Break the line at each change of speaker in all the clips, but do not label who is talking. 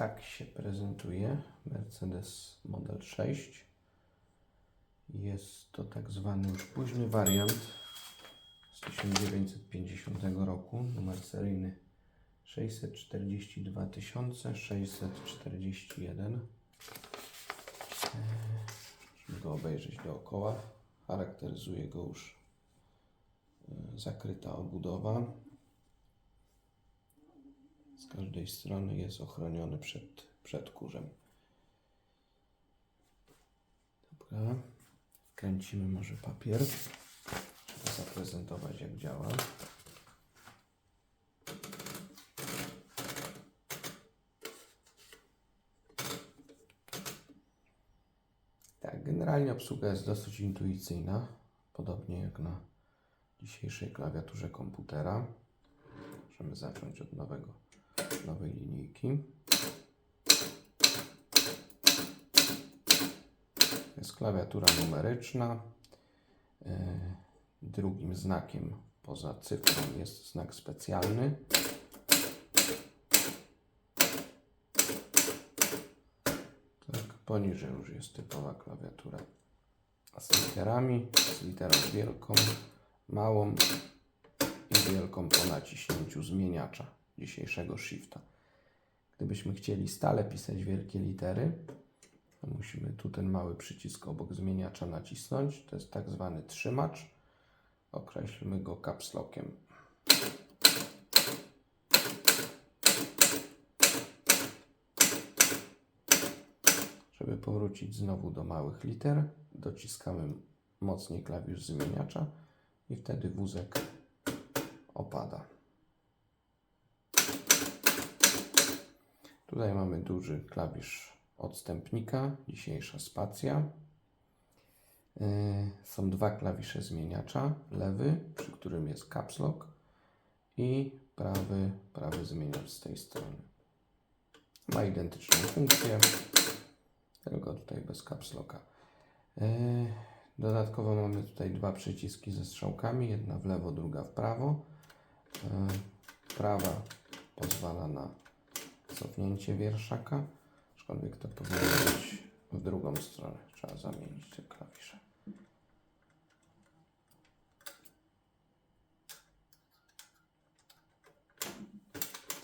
Tak się prezentuje Mercedes Model 6. Jest to tak zwany już późny wariant z 1950 roku, numer seryjny 642 641. Musimy go obejrzeć dookoła. Charakteryzuje go już zakryta obudowa. Z każdej strony jest ochroniony przed kurzem. Dobra, wkręcimy może papier, żeby zaprezentować, jak działa. Tak, generalnie obsługa jest dosyć intuicyjna, podobnie jak na dzisiejszej klawiaturze komputera. Możemy zacząć od nowej linijki. Jest klawiatura numeryczna. Drugim znakiem poza cyfrą jest znak specjalny. Tak, poniżej już jest typowa klawiatura z literami, z literą wielką, małą i wielką po naciśnięciu zmieniacza dzisiejszego shifta. Gdybyśmy chcieli stale pisać wielkie litery, to musimy tu ten mały przycisk obok zmieniacza nacisnąć. To jest tak zwany trzymacz. Określmy go caps lockiem. Żeby powrócić znowu do małych liter, dociskamy mocniej klawisz zmieniacza i wtedy wózek opada. Tutaj mamy duży klawisz odstępnika, dzisiejsza spacja. Są dwa klawisze zmieniacza, lewy, przy którym jest caps lock, i prawy zmieniacz z tej strony. Ma identyczną funkcję, tylko tutaj bez caps locka. Dodatkowo mamy tutaj dwa przyciski ze strzałkami, jedna w lewo, druga w prawo. Prawa pozwala na cofnięcie wierszaka, aczkolwiek to powinno być w drugą stronę. Trzeba zamienić te klawisze.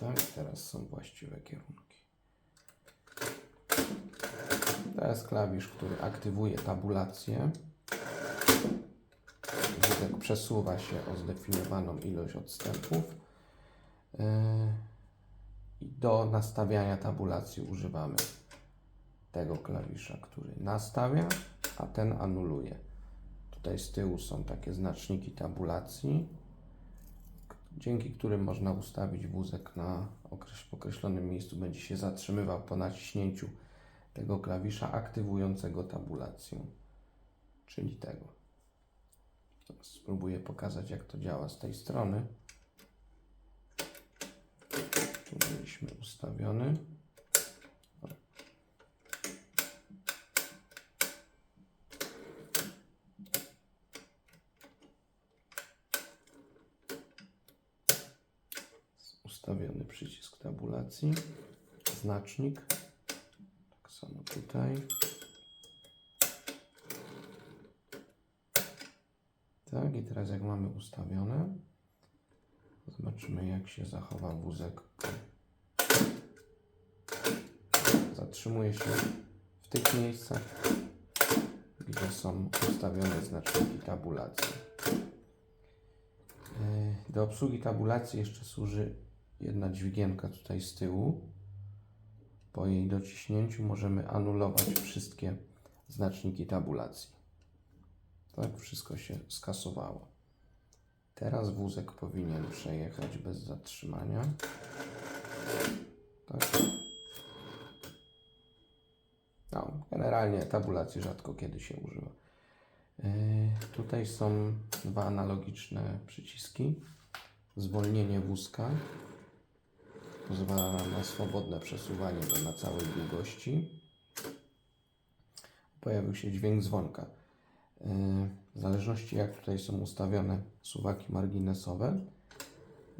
Tak, teraz są właściwe kierunki. To jest klawisz, który aktywuje tabulację. Wózek przesuwa się o zdefiniowaną ilość odstępów. I do nastawiania tabulacji używamy tego klawisza, który nastawia, a ten anuluje. Tutaj z tyłu są takie znaczniki tabulacji, dzięki którym można ustawić wózek na określonym miejscu. Będzie się zatrzymywał po naciśnięciu tego klawisza aktywującego tabulację, czyli tego. Spróbuję pokazać, jak to działa z tej strony. Tu mieliśmy ustawiony. Ustawiony przycisk tabulacji, znacznik, tak samo tutaj. Tak, i teraz jak mamy ustawione, zobaczymy, jak się zachowa wózek. Zatrzymuje się w tych miejscach, gdzie są ustawione znaczniki tabulacji. Do obsługi tabulacji jeszcze służy jedna dźwigienka tutaj z tyłu. Po jej dociśnięciu możemy anulować wszystkie znaczniki tabulacji. Tak, wszystko się skasowało. Teraz wózek powinien przejechać bez zatrzymania. Tak. No, generalnie tabulacji rzadko kiedy się używa. Tutaj są dwa analogiczne przyciski. Zwolnienie wózka pozwala nam na swobodne przesuwanie go na całej długości. Pojawił się dźwięk dzwonka. W zależności, jak tutaj są ustawione suwaki marginesowe,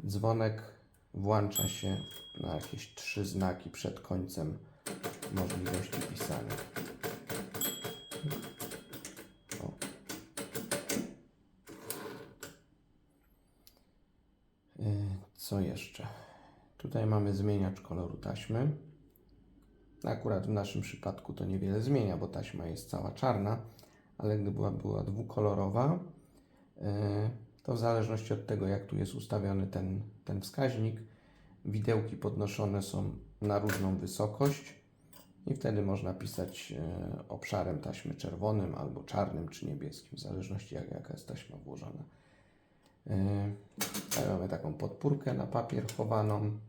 dzwonek włącza się na jakieś 3 znaki przed końcem możliwości pisania. O. Co jeszcze? Tutaj mamy zmieniacz koloru taśmy. Akurat w naszym przypadku to niewiele zmienia, bo taśma jest cała czarna, ale gdyby była dwukolorowa, to w zależności od tego, jak tu jest ustawiony ten wskaźnik, widełki podnoszone są na różną wysokość i wtedy można pisać obszarem taśmy czerwonym albo czarnym czy niebieskim, w zależności jaka jest taśma włożona. Tutaj mamy taką podpórkę na papier chowaną,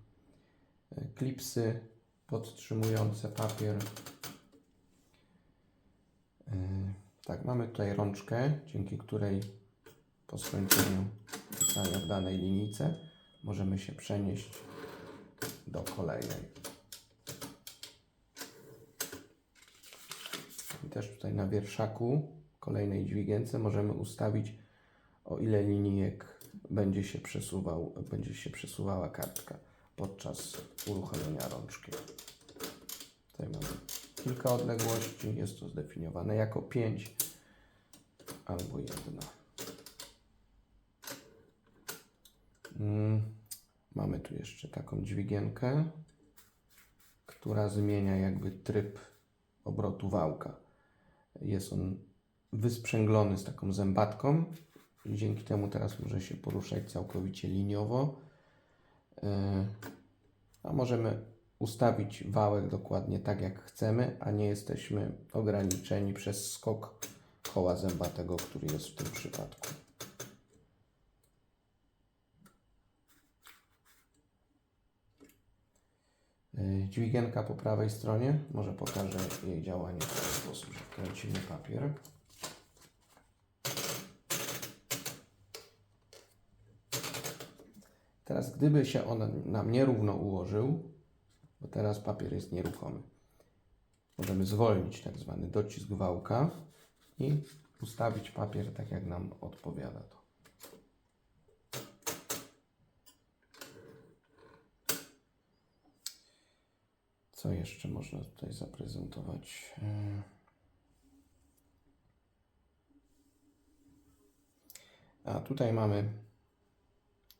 klipsy podtrzymujące papier. Tak, mamy tutaj rączkę, dzięki której po skończeniu pisania w danej linijce możemy się przenieść do kolejnej. I też tutaj na wierszaku kolejnej dźwigience możemy ustawić, o ile linijek będzie się przesuwała kartka podczas uruchomienia rączki. Tutaj mamy kilka odległości, jest to zdefiniowane jako 5 albo 1. Mamy tu jeszcze taką dźwigienkę, która zmienia jakby tryb obrotu wałka. Jest on wysprzęglony z taką zębatką i dzięki temu teraz może się poruszać całkowicie liniowo. A możemy ustawić wałek dokładnie tak, jak chcemy, a nie jesteśmy ograniczeni przez skok koła zębatego, który jest w tym przypadku. Dźwigienka po prawej stronie, może pokażę jej działanie w ten sposób, że wkręcimy papier. Teraz gdyby się on nam nierówno ułożył, bo teraz papier jest nieruchomy, możemy zwolnić tak zwany docisk wałka i ustawić papier tak, jak nam odpowiada to. Co jeszcze można tutaj zaprezentować? A tutaj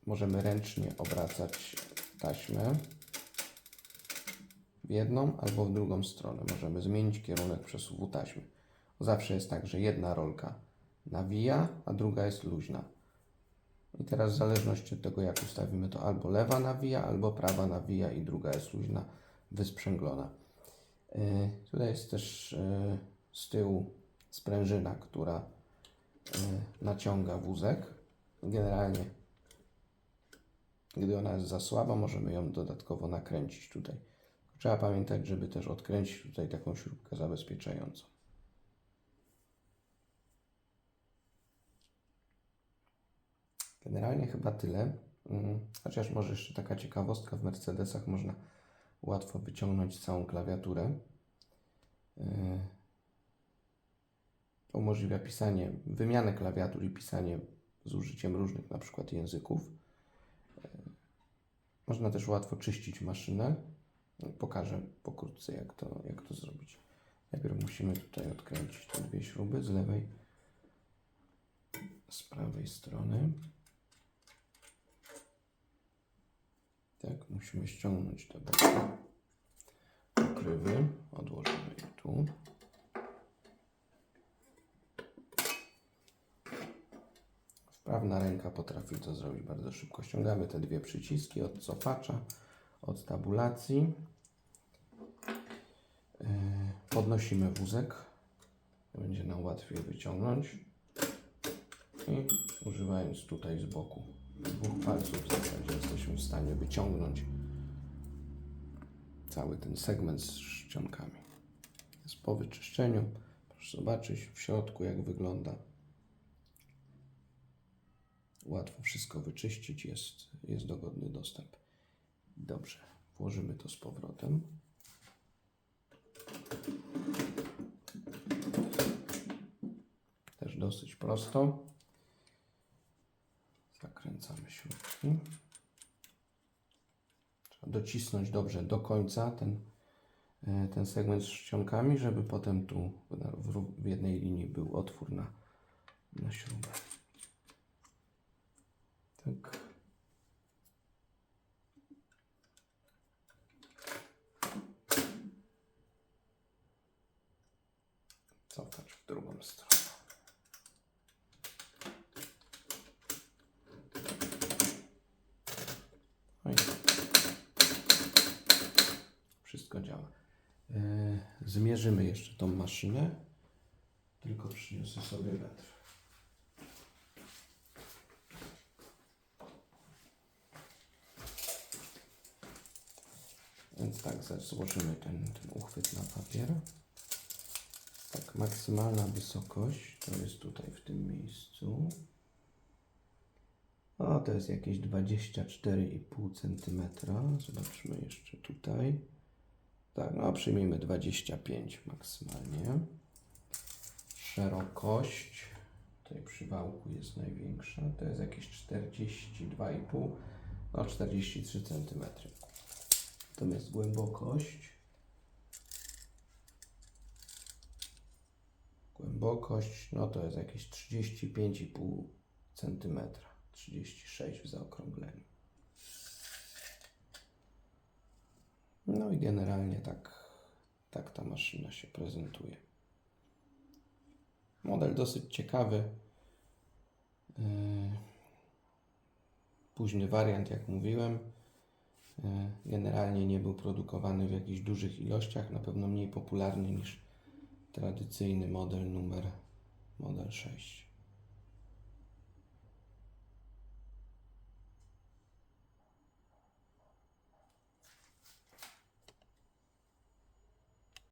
możemy ręcznie obracać taśmę w jedną albo w drugą stronę. Możemy zmienić kierunek przesuwu taśmy. Zawsze jest tak, że jedna rolka nawija, a druga jest luźna. I teraz w zależności od tego, jak ustawimy, to albo lewa nawija, albo prawa nawija i druga jest luźna, wysprzęglona. Tutaj jest też z tyłu sprężyna, która naciąga wózek. Generalnie, gdy ona jest za słaba, możemy ją dodatkowo nakręcić tutaj. Trzeba pamiętać, żeby też odkręcić tutaj taką śrubkę zabezpieczającą. Generalnie chyba tyle. Chociaż może jeszcze taka ciekawostka, w Mercedesach można łatwo wyciągnąć całą klawiaturę. To umożliwia wymianę klawiatur i pisanie z użyciem różnych na przykład języków. Można też łatwo czyścić maszynę. Pokażę pokrótce, jak to zrobić. Najpierw musimy tutaj odkręcić te dwie śruby z lewej, z prawej strony. Tak, musimy ściągnąć te pokrywy. Odłożymy je tu. Wprawna ręka potrafi to zrobić bardzo szybko. Ściągamy te dwie przyciski od cofacza, od tabulacji. Podnosimy wózek. Będzie nam łatwiej wyciągnąć. I używając tutaj z boku 2 palców w zasadzie jesteśmy w stanie wyciągnąć cały ten segment z szcionkami. Jest po wyczyszczeniu. Proszę zobaczyć w środku, jak wygląda. Łatwo wszystko wyczyścić, jest dogodny dostęp. Dobrze, włożymy to z powrotem. Też dosyć prosto. Zakręcamy śrubki. Trzeba docisnąć dobrze do końca ten segment z czcionkami, żeby potem tu w jednej linii był otwór na śrubę. Tak. Cofać w drugą stronę. No i wszystko działa. Zmierzymy jeszcze tą maszynę. Tylko przyniosę sobie metr. Więc tak, złożymy ten uchwyt na papier. Tak, maksymalna wysokość to jest tutaj w tym miejscu. O, to jest jakieś 24,5 cm. Zobaczmy jeszcze tutaj. Tak, no przyjmijmy 25 maksymalnie. Szerokość tutaj przy wałku jest największa. To jest jakieś 42,5, no 43 cm. Natomiast głębokość. No to jest jakieś 35,5 cm. 36 w zaokrągleniu. No i generalnie tak ta maszyna się prezentuje. Model dosyć ciekawy. Późny wariant, jak mówiłem. Generalnie nie był produkowany w jakichś dużych ilościach. Na pewno mniej popularny niż tradycyjny model model 6.